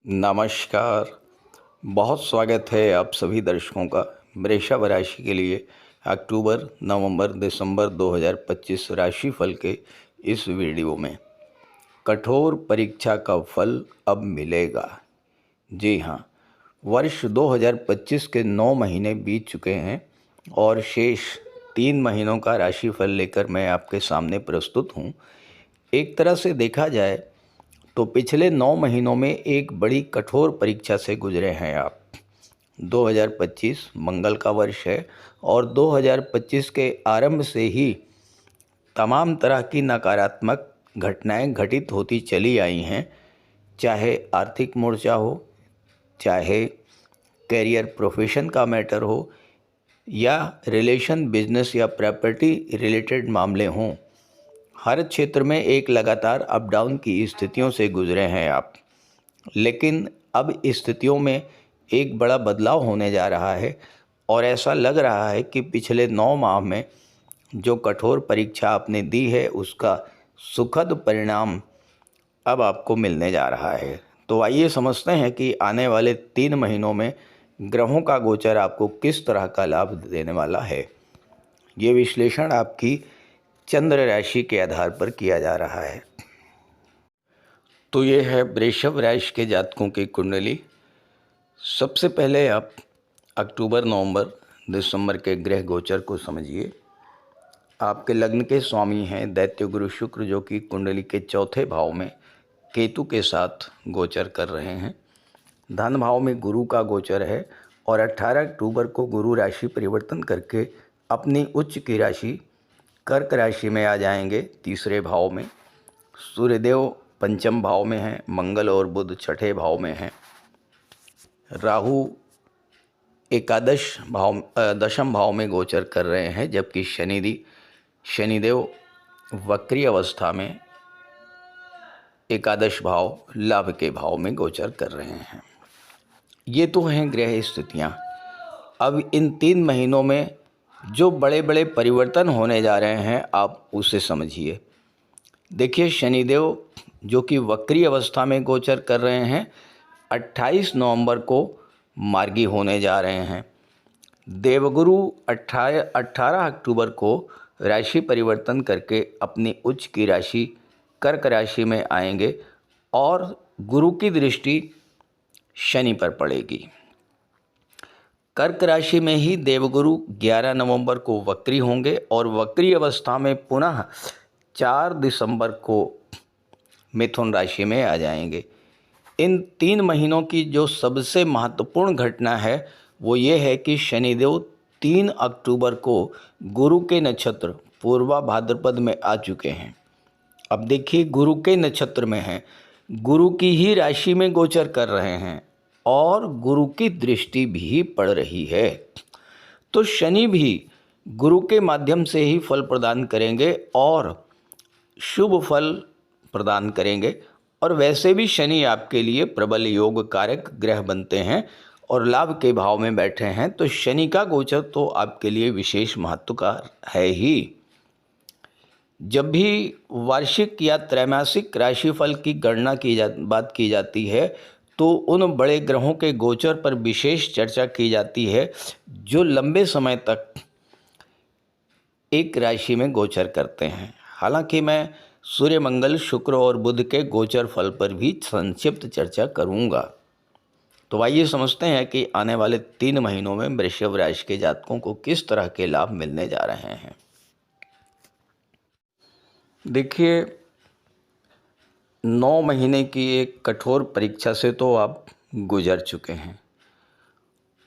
नमस्कार। बहुत स्वागत है आप सभी दर्शकों का वृषभ राशि के लिए अक्टूबर, नवंबर, दिसंबर 2025 राशिफल के इस वीडियो में। कठोर परीक्षा का फल अब मिलेगा। जी हाँ, वर्ष 2025 के 9 महीने बीत चुके हैं और शेष 3 महीनों का राशिफल लेकर मैं आपके सामने प्रस्तुत हूँ। एक तरह से देखा जाए तो पिछले 9 महीनों में एक बड़ी कठोर परीक्षा से गुजरे हैं आप। 2025 मंगल का वर्ष है और 2025 के आरंभ से ही तमाम तरह की नकारात्मक घटनाएं घटित होती चली आई हैं, चाहे आर्थिक मोर्चा हो, चाहे कैरियर प्रोफेशन का मैटर हो या रिलेशन, बिजनेस या प्रॉपर्टी रिलेटेड मामले हों। हर क्षेत्र में एक लगातार अप डाउन की स्थितियों से गुजरे हैं आप। लेकिन अब स्थितियों में एक बड़ा बदलाव होने जा रहा है और ऐसा लग रहा है कि पिछले 9 माह में जो कठोर परीक्षा आपने दी है उसका सुखद परिणाम अब आपको मिलने जा रहा है। तो आइए समझते हैं कि आने वाले 3 महीनों में ग्रहों का गोचर आपको किस तरह का लाभ देने वाला है। ये विश्लेषण आपकी चंद्र राशि के आधार पर किया जा रहा है। तो ये है वृषभ राशि के जातकों की कुंडली। सबसे पहले आप अक्टूबर, नवंबर, दिसंबर के ग्रह गोचर को समझिए। आपके लग्न के स्वामी हैं दैत्य गुरु शुक्र, जो कि कुंडली के चौथे भाव में केतु के साथ गोचर कर रहे हैं। धन भाव में गुरु का गोचर है और 18 अक्टूबर को गुरु राशि परिवर्तन करके अपनी उच्च की राशि कर्क राशि में आ जाएंगे, तीसरे भाव में। सूर्यदेव पंचम भाव में हैं, मंगल और बुध छठे भाव में हैं, राहु दशम भाव में गोचर कर रहे हैं, जबकि शनिदेव वक्री अवस्था में एकादश भाव लाभ के भाव में गोचर कर रहे हैं। ये तो हैं ग्रह स्थितियाँ। अब इन 3 महीनों में जो बड़े बड़े परिवर्तन होने जा रहे हैं आप उसे समझिए। देखिए, शनिदेव जो कि वक्री अवस्था में गोचर कर रहे हैं, 28 नवंबर को मार्गी होने जा रहे हैं। देवगुरु 18 अक्टूबर को राशि परिवर्तन करके अपनी उच्च की राशि कर्क राशि में आएंगे और गुरु की दृष्टि शनि पर पड़ेगी। कर्क राशि में ही देवगुरु 11 नवंबर को वक्री होंगे और वक्री अवस्था में पुनः 4 दिसंबर को मिथुन राशि में आ जाएंगे। इन 3 महीनों की जो सबसे महत्वपूर्ण घटना है वो ये है कि शनिदेव 3 अक्टूबर को गुरु के नक्षत्र पूर्वा भाद्रपद में आ चुके हैं। अब देखिए, गुरु के नक्षत्र में हैं, गुरु की ही राशि में गोचर कर रहे हैं और गुरु की दृष्टि भी पड़ रही है। तो शनि भी गुरु के माध्यम से ही फल प्रदान करेंगे और शुभ फल प्रदान करेंगे। और वैसे भी शनि आपके लिए प्रबल योग कारक ग्रह बनते हैं और लाभ के भाव में बैठे हैं, तो शनि का गोचर तो आपके लिए विशेष महत्व का है ही। जब भी वार्षिक या त्रैमासिक राशिफल की गणना बात की जाती है तो उन बड़े ग्रहों के गोचर पर विशेष चर्चा की जाती है जो लंबे समय तक एक राशि में गोचर करते हैं। हालांकि मैं सूर्य, मंगल, शुक्र और बुध के गोचर फल पर भी संक्षिप्त चर्चा करूंगा। तो आइए समझते हैं कि आने वाले 3 महीनों में वृषभ राशि के जातकों को किस तरह के लाभ मिलने जा रहे हैं। देखिए, 9 महीने की एक कठोर परीक्षा से तो आप गुजर चुके हैं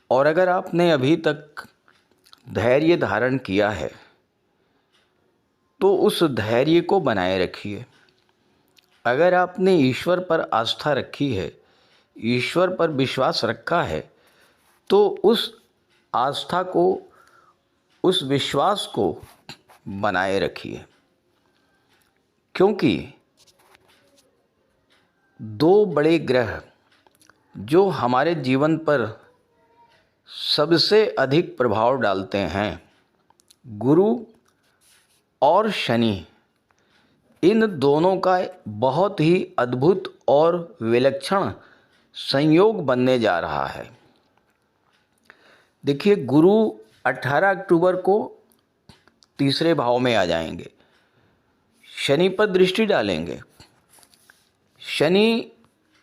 और अगर आपने अभी तक धैर्य धारण किया है तो उस धैर्य को बनाए रखिए। अगर आपने ईश्वर पर आस्था रखी है, ईश्वर पर विश्वास रखा है, तो उस आस्था को, उस विश्वास को बनाए रखिए, क्योंकि 2 बड़े ग्रह जो हमारे जीवन पर सबसे अधिक प्रभाव डालते हैं, गुरु और शनि, इन दोनों का बहुत ही अद्भुत और विलक्षण संयोग बनने जा रहा है। देखिए, गुरु 18 अक्टूबर को तीसरे भाव में आ जाएंगे, शनि पर दृष्टि डालेंगे। शनि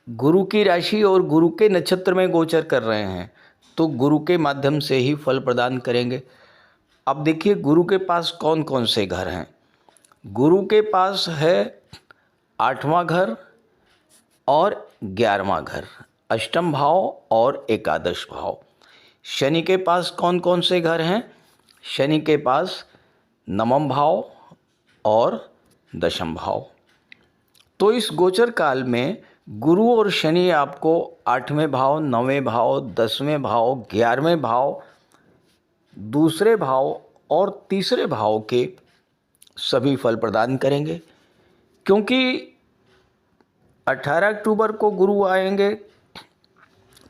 गुरु की राशि और गुरु के नक्षत्र में गोचर कर रहे हैं, तो गुरु के माध्यम से ही फल प्रदान करेंगे। अब देखिए, गुरु के पास कौन कौन से घर हैं। गुरु के पास है 8वां घर और 11वां घर, अष्टम भाव और एकादश भाव। शनि के पास कौन कौन से घर हैं। शनि के पास 9वां भाव और 10वां भाव। तो इस गोचर काल में गुरु और शनि आपको 8वें भाव, 9वें भाव, 10वें भाव, 11वें भाव, दूसरे भाव और तीसरे भाव के सभी फल प्रदान करेंगे। क्योंकि 18 अक्टूबर को गुरु आएंगे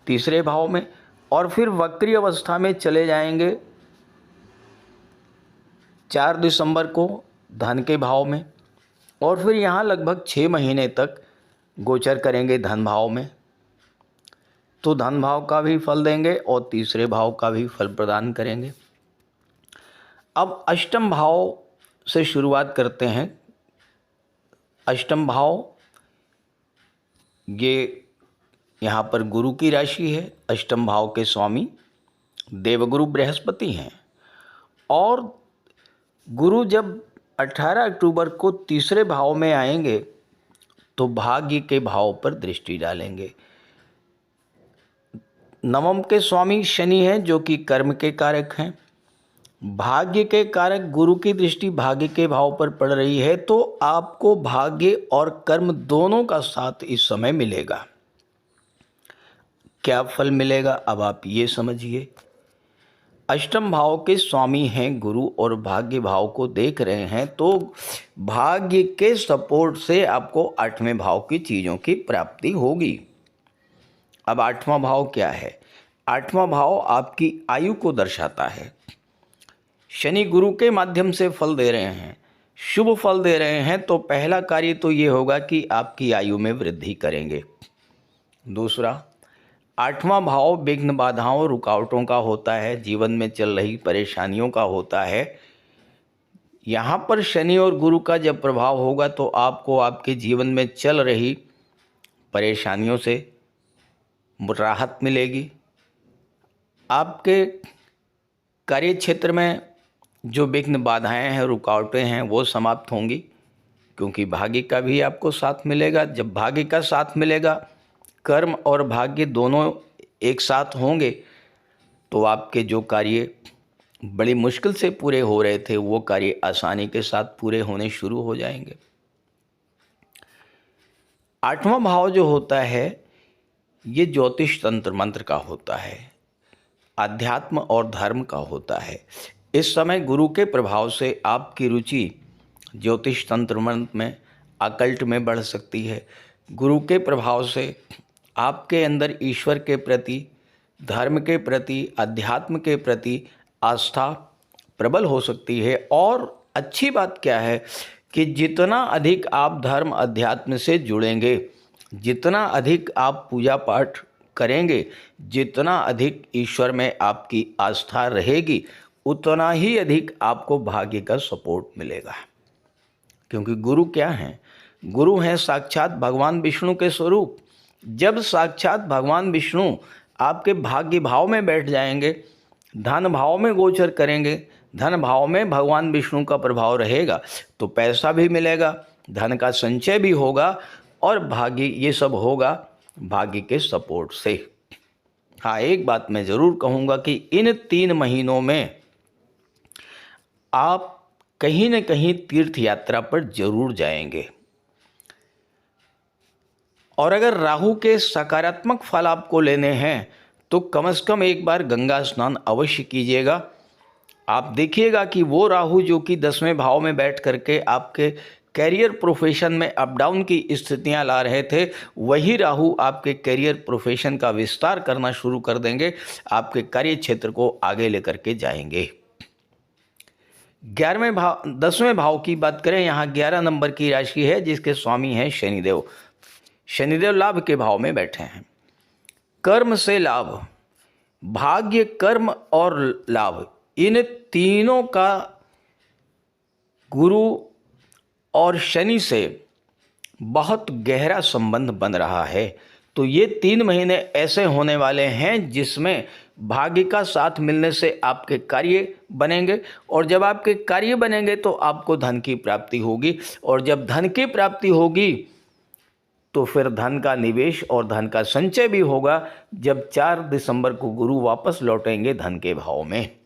तीसरे भाव में और फिर वक्री अवस्था में चले जाएंगे 4 दिसंबर को धन के भाव में, और फिर यहाँ लगभग 6 महीने तक गोचर करेंगे धन भाव में। तो धन भाव का भी फल देंगे और तीसरे भाव का भी फल प्रदान करेंगे। अब अष्टम भाव से शुरुआत करते हैं। अष्टम भाव ये यहाँ पर गुरु की राशि है। अष्टम भाव के स्वामी देवगुरु बृहस्पति हैं, और गुरु जब 18 अक्टूबर को तीसरे भाव में आएंगे तो भाग्य के भाव पर दृष्टि डालेंगे। नवम के स्वामी शनि हैं, जो कि कर्म के कारक हैं। भाग्य के कारक गुरु की दृष्टि भाग्य के भाव पर पड़ रही है, तो आपको भाग्य और कर्म दोनों का साथ इस समय मिलेगा। क्या फल मिलेगा, अब आप ये समझिए। अष्टम भाव के स्वामी हैं गुरु और भाग्य भाव को देख रहे हैं, तो भाग्य के सपोर्ट से आपको 8वें भाव की चीज़ों की प्राप्ति होगी। अब 8वां भाव क्या है। 8वां भाव आपकी आयु को दर्शाता है। शनि गुरु के माध्यम से फल दे रहे हैं, शुभ फल दे रहे हैं, तो पहला कार्य तो ये होगा कि आपकी आयु में वृद्धि करेंगे। दूसरा, 8वां भाव विघ्न बाधाओं रुकावटों का होता है, जीवन में चल रही परेशानियों का होता है। यहाँ पर शनि और गुरु का जब प्रभाव होगा तो आपको आपके जीवन में चल रही परेशानियों से राहत मिलेगी। आपके कार्य क्षेत्र में जो विघ्न बाधाएं हैं, रुकावटें हैं, वो समाप्त होंगी, क्योंकि भाग्य का भी आपको साथ मिलेगा। जब भाग्य का साथ मिलेगा, कर्म और भाग्य दोनों एक साथ होंगे, तो आपके जो कार्य बड़ी मुश्किल से पूरे हो रहे थे वो कार्य आसानी के साथ पूरे होने शुरू हो जाएंगे। 8वां भाव जो होता है ये ज्योतिष तंत्र मंत्र का होता है, आध्यात्म और धर्म का होता है। इस समय गुरु के प्रभाव से आपकी रुचि ज्योतिष तंत्र मंत्र में, अकल्ट में बढ़ सकती है। गुरु के प्रभाव से आपके अंदर ईश्वर के प्रति, धर्म के प्रति, अध्यात्म के प्रति आस्था प्रबल हो सकती है। और अच्छी बात क्या है कि जितना अधिक आप धर्म अध्यात्म से जुड़ेंगे, जितना अधिक आप पूजा पाठ करेंगे, जितना अधिक ईश्वर में आपकी आस्था रहेगी, उतना ही अधिक आपको भाग्य का सपोर्ट मिलेगा। क्योंकि गुरु क्या हैं? गुरु हैं साक्षात भगवान विष्णु के स्वरूप। जब साक्षात भगवान विष्णु आपके भाग्य भाव में बैठ जाएंगे, धन भाव में गोचर करेंगे, धन भाव में भगवान विष्णु का प्रभाव रहेगा, तो पैसा भी मिलेगा, धन का संचय भी होगा और भाग्य, ये सब होगा भाग्य के सपोर्ट से। हाँ, एक बात मैं ज़रूर कहूँगा कि इन 3 महीनों में आप कहीं न कहीं तीर्थ यात्रा पर जरूर जाएंगे। और अगर राहु के सकारात्मक फल आपको लेने हैं तो कम से कम एक बार गंगा स्नान अवश्य कीजिएगा। आप देखिएगा कि वो राहु जो कि 10वें भाव में बैठ करके आपके कैरियर प्रोफेशन में अप डाउन की स्थितियां ला रहे थे, वही राहु आपके कैरियर प्रोफेशन का विस्तार करना शुरू कर देंगे, आपके कार्य क्षेत्र को आगे लेकर के जाएंगे। 10वें भाव की बात करें, यहाँ 11 नंबर की राशि है जिसके स्वामी हैं शनिदेव। शनिदेव लाभ के भाव में बैठे हैं। कर्म से लाभ, भाग्य, कर्म और लाभ, इन तीनों का गुरु और शनि से बहुत गहरा संबंध बन रहा है। तो ये 3 महीने ऐसे होने वाले हैं जिसमें भाग्य का साथ मिलने से आपके कार्य बनेंगे, और जब आपके कार्य बनेंगे तो आपको धन की प्राप्ति होगी, और जब धन की प्राप्ति होगी तो फिर धन का निवेश और धन का संचय भी होगा, जब 4 दिसंबर को गुरु वापस लौटेंगे धन के भाव में।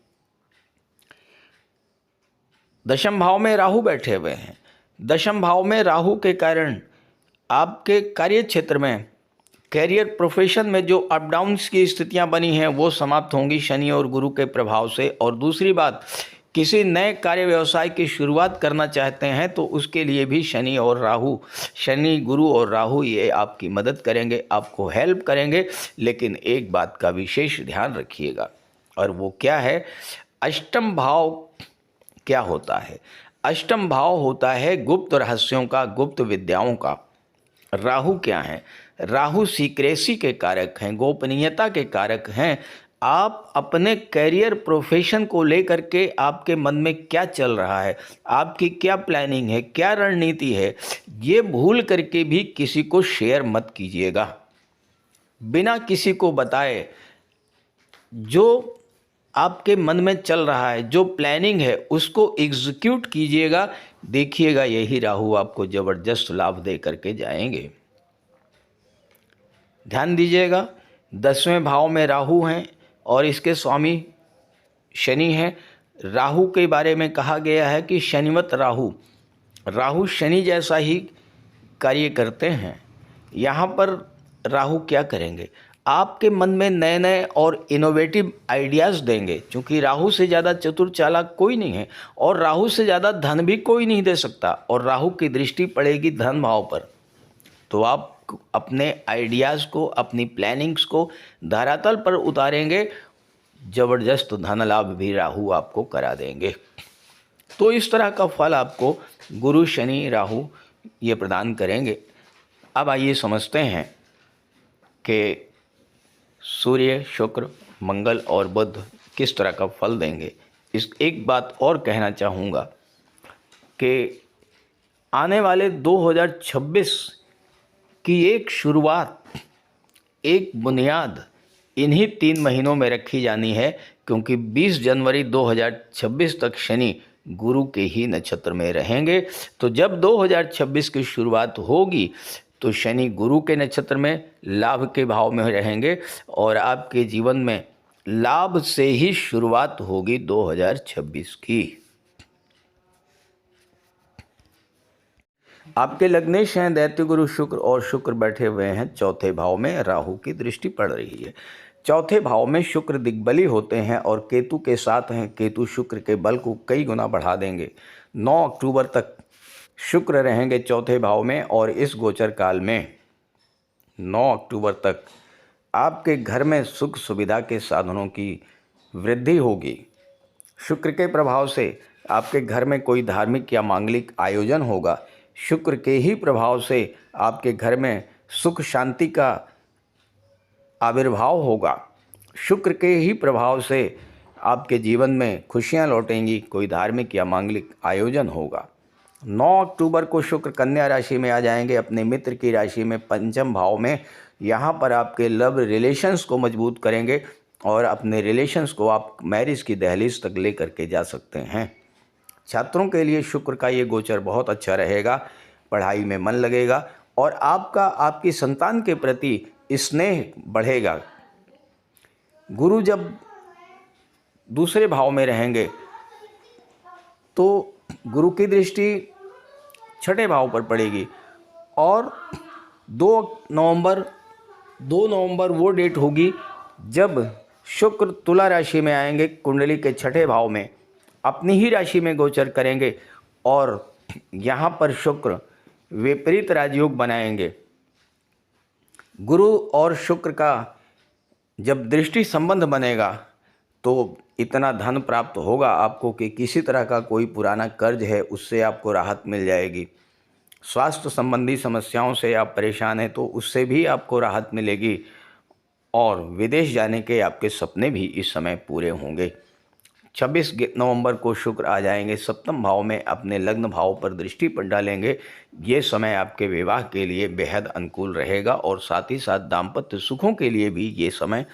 दशम भाव में राहु बैठे हुए हैं। दशम भाव में राहु के कारण आपके कार्य क्षेत्र में, कैरियर, प्रोफेशन में जो अप डाउन्स की स्थितियां बनी हैं वो समाप्त होंगी शनि और गुरु के प्रभाव से। और दूसरी बात, किसी नए कार्य व्यवसाय की शुरुआत करना चाहते हैं तो उसके लिए भी शनि और राहु, शनि, गुरु और राहु ये आपकी मदद करेंगे, आपको हेल्प करेंगे। लेकिन एक बात का विशेष ध्यान रखिएगा, और वो क्या है, अष्टम भाव क्या होता है? अष्टम भाव होता है गुप्त रहस्यों का, गुप्त विद्याओं का। राहु क्या है? राहु सीक्रेसी के कारक हैं, गोपनीयता के कारक हैं। आप अपने करियर, प्रोफेशन को लेकर के आपके मन में क्या चल रहा है, आपकी क्या प्लानिंग है, क्या रणनीति है, ये भूल करके भी किसी को शेयर मत कीजिएगा। बिना किसी को बताए जो आपके मन में चल रहा है, जो प्लानिंग है, उसको एग्जीक्यूट कीजिएगा। देखिएगा यही राहु आपको ज़बरदस्त लाभ दे करके जाएंगे। ध्यान दीजिएगा, 10वें भाव में राहु हैं और इसके स्वामी शनि हैं। राहु के बारे में कहा गया है कि शनिवत राहु, राहु शनि जैसा ही कार्य करते हैं। यहाँ पर राहु क्या करेंगे? आपके मन में नए नए और इनोवेटिव आइडियाज़ देंगे, क्योंकि राहु से ज़्यादा चतुर चालाक कोई नहीं है, और राहु से ज़्यादा धन भी कोई नहीं दे सकता। और राहु की दृष्टि पड़ेगी धन भाव पर, तो आप अपने आइडियाज़ को, अपनी प्लानिंग्स को धरातल पर उतारेंगे, ज़बरदस्त धन लाभ भी राहु आपको करा देंगे। तो इस तरह का फल आपको गुरु, शनि, राहु ये प्रदान करेंगे। अब आइए समझते हैं कि सूर्य, शुक्र, मंगल और बुध किस तरह का फल देंगे। इस एक बात और कहना चाहूँगा कि आने वाले 2026 की एक शुरुआत, एक बुनियाद इन्हीं 3 महीनों में रखी जानी है, क्योंकि 20 जनवरी 2026 तक शनि गुरु के ही नक्षत्र में रहेंगे। तो जब 2026 की शुरुआत होगी तो शनि गुरु के नक्षत्र में, लाभ के भाव में रहेंगे, और आपके जीवन में लाभ से ही शुरुआत होगी 2026 की। आपके लग्नेश हैं दैत्य गुरु शुक्र, और शुक्र बैठे हुए हैं 4थे भाव में, राहु की दृष्टि पड़ रही है। 4थे भाव में शुक्र दिग्बली होते हैं और केतु के साथ हैं। केतु शुक्र के बल को कई गुना बढ़ा देंगे। 9 अक्टूबर तक शुक्र रहेंगे 4थे भाव में, और इस गोचर काल में 9 अक्टूबर तक आपके घर में सुख सुविधा के साधनों की वृद्धि होगी। शुक्र के प्रभाव से आपके घर में कोई धार्मिक या मांगलिक आयोजन होगा। शुक्र के ही प्रभाव से आपके घर में सुख शांति का आविर्भाव होगा। शुक्र के ही प्रभाव से आपके जीवन में खुशियां लौटेंगी, कोई धार्मिक या मांगलिक आयोजन होगा। 9 अक्टूबर को शुक्र कन्या राशि में आ जाएंगे, अपने मित्र की राशि में, 5म भाव में। यहाँ पर आपके लव रिलेशंस को मजबूत करेंगे, और अपने रिलेशंस को आप मैरिज की दहलीज तक ले करके जा सकते हैं। छात्रों के लिए शुक्र का ये गोचर बहुत अच्छा रहेगा, पढ़ाई में मन लगेगा, और आपकी संतान के प्रति स्नेह बढ़ेगा। गुरु जब दूसरे भाव में रहेंगे तो गुरु की दृष्टि 6ठे भाव पर पड़ेगी, और 2 नवंबर वो डेट होगी जब शुक्र तुला राशि में आएंगे, कुंडली के 6ठे भाव में अपनी ही राशि में गोचर करेंगे, और यहाँ पर शुक्र विपरीत राजयोग बनाएंगे। गुरु और शुक्र का जब दृष्टि संबंध बनेगा तो इतना धन प्राप्त होगा आपको कि किसी तरह का कोई पुराना कर्ज है उससे आपको राहत मिल जाएगी। स्वास्थ्य संबंधी समस्याओं से आप परेशान हैं तो उससे भी आपको राहत मिलेगी। और विदेश जाने के आपके सपने भी इस समय पूरे होंगे। 26 नवंबर को शुक्र आ जाएंगे सप्तम भाव में, अपने लग्न भाव पर दृष्टि पर डालेंगे। ये समय आपके विवाह के लिए बेहद अनुकूल रहेगा और साथ ही साथ दाम्पत्य सुखों के लिए भी ये समय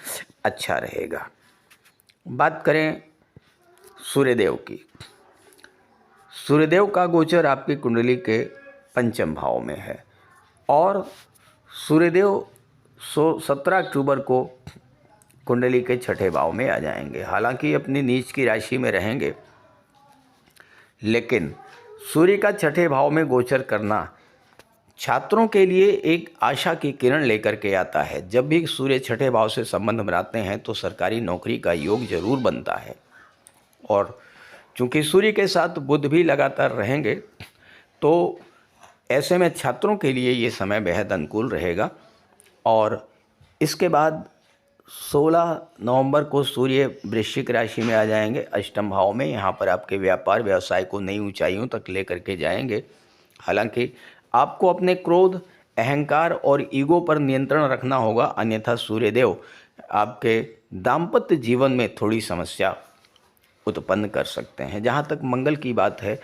अच्छा रहेगा। बात करें सूर्यदेव की। सूर्यदेव का गोचर आपकी कुंडली के पंचम भाव में है और सूर्यदेव 17 अक्टूबर को कुंडली के छठे भाव में आ जाएंगे। हालांकि अपनी नीच की राशि में रहेंगे, लेकिन सूर्य का छठे भाव में गोचर करना छात्रों के लिए एक आशा की किरण लेकर के आता है। जब भी सूर्य छठे भाव से संबंध बनाते हैं तो सरकारी नौकरी का योग जरूर बनता है। और चूंकि सूर्य के साथ बुध भी लगातार रहेंगे तो ऐसे में छात्रों के लिए ये समय बेहद अनुकूल रहेगा। और इसके बाद 16 नवंबर को सूर्य वृश्चिक राशि में आ जाएंगे अष्टम भाव में। यहाँ पर आपके व्यापार व्यवसाय को नई ऊंचाइयों तक लेकर के जाएंगे। हालांकि आपको अपने क्रोध, अहंकार और ईगो पर नियंत्रण रखना होगा, अन्यथा सूर्यदेव आपके दाम्पत्य जीवन में थोड़ी समस्या उत्पन्न कर सकते हैं। जहाँ तक मंगल की बात है,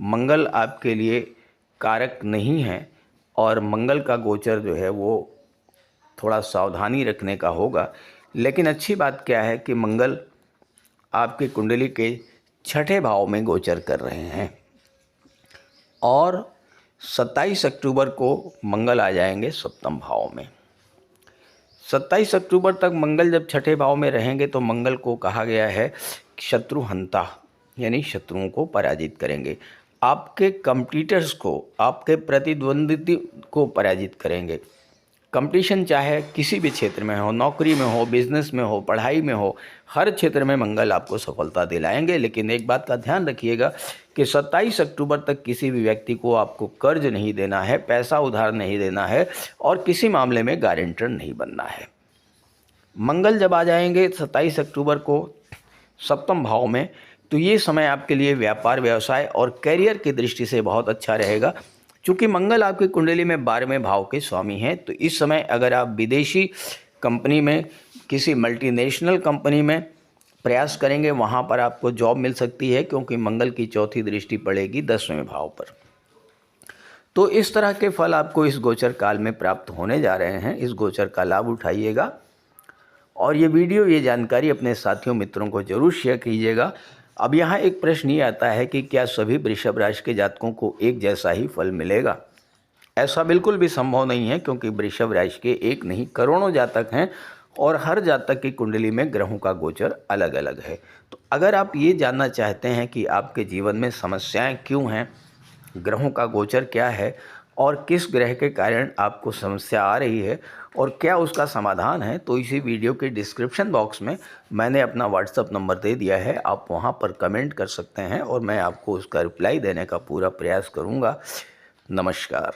मंगल आपके लिए कारक नहीं है और मंगल का गोचर जो है वो थोड़ा सावधानी रखने का होगा। लेकिन अच्छी बात क्या है कि मंगल आपकी कुंडली के छठे भाव में गोचर कर रहे हैं और 27 अक्टूबर को मंगल आ जाएंगे सप्तम भाव में। 27 अक्टूबर तक मंगल जब छठे भाव में रहेंगे तो मंगल को कहा गया है शत्रुहंता, यानी शत्रुओं को पराजित करेंगे, आपके कॉम्पिटिटर्स को, आपके प्रतिद्वंदी को पराजित करेंगे। कंपटीशन चाहे किसी भी क्षेत्र में हो, नौकरी में हो, बिजनेस में हो, पढ़ाई में हो, हर क्षेत्र में मंगल आपको सफलता दिलाएंगे। लेकिन एक बात का ध्यान रखिएगा कि 27 अक्टूबर तक किसी भी व्यक्ति को आपको कर्ज नहीं देना है, पैसा उधार नहीं देना है और किसी मामले में गारंटर नहीं बनना है। मंगल जब आ जाएंगे 27 अक्टूबर को सप्तम भाव में तो ये समय आपके लिए व्यापार, व्यवसाय और करियर की दृष्टि से बहुत अच्छा रहेगा। चूँकि मंगल आपकी कुंडली में 12वें भाव के स्वामी हैं तो इस समय अगर आप विदेशी कंपनी में, किसी मल्टीनेशनल कंपनी में प्रयास करेंगे, वहाँ पर आपको जॉब मिल सकती है, क्योंकि मंगल की चौथी दृष्टि पड़ेगी 10वें भाव पर। तो इस तरह के फल आपको इस गोचर काल में प्राप्त होने जा रहे हैं। इस गोचर का लाभ उठाइएगा और ये वीडियो, ये जानकारी अपने साथियों, मित्रों को जरूर शेयर कीजिएगा। अब यहाँ एक प्रश्न ये आता है कि क्या सभी वृषभ राशि के जातकों को एक जैसा ही फल मिलेगा? ऐसा बिल्कुल भी संभव नहीं है, क्योंकि वृषभ राशि के एक नहीं करोड़ों जातक हैं और हर जातक की कुंडली में ग्रहों का गोचर अलग अलग है। तो अगर आप ये जानना चाहते हैं कि आपके जीवन में समस्याएं क्यों हैं, ग्रहों का गोचर क्या है और किस ग्रह के कारण आपको समस्या आ रही है और क्या उसका समाधान है, तो इसी वीडियो के डिस्क्रिप्शन बॉक्स में मैंने अपना व्हाट्सएप नंबर दे दिया है। आप वहां पर कमेंट कर सकते हैं और मैं आपको उसका रिप्लाई देने का पूरा प्रयास करूंगा। नमस्कार।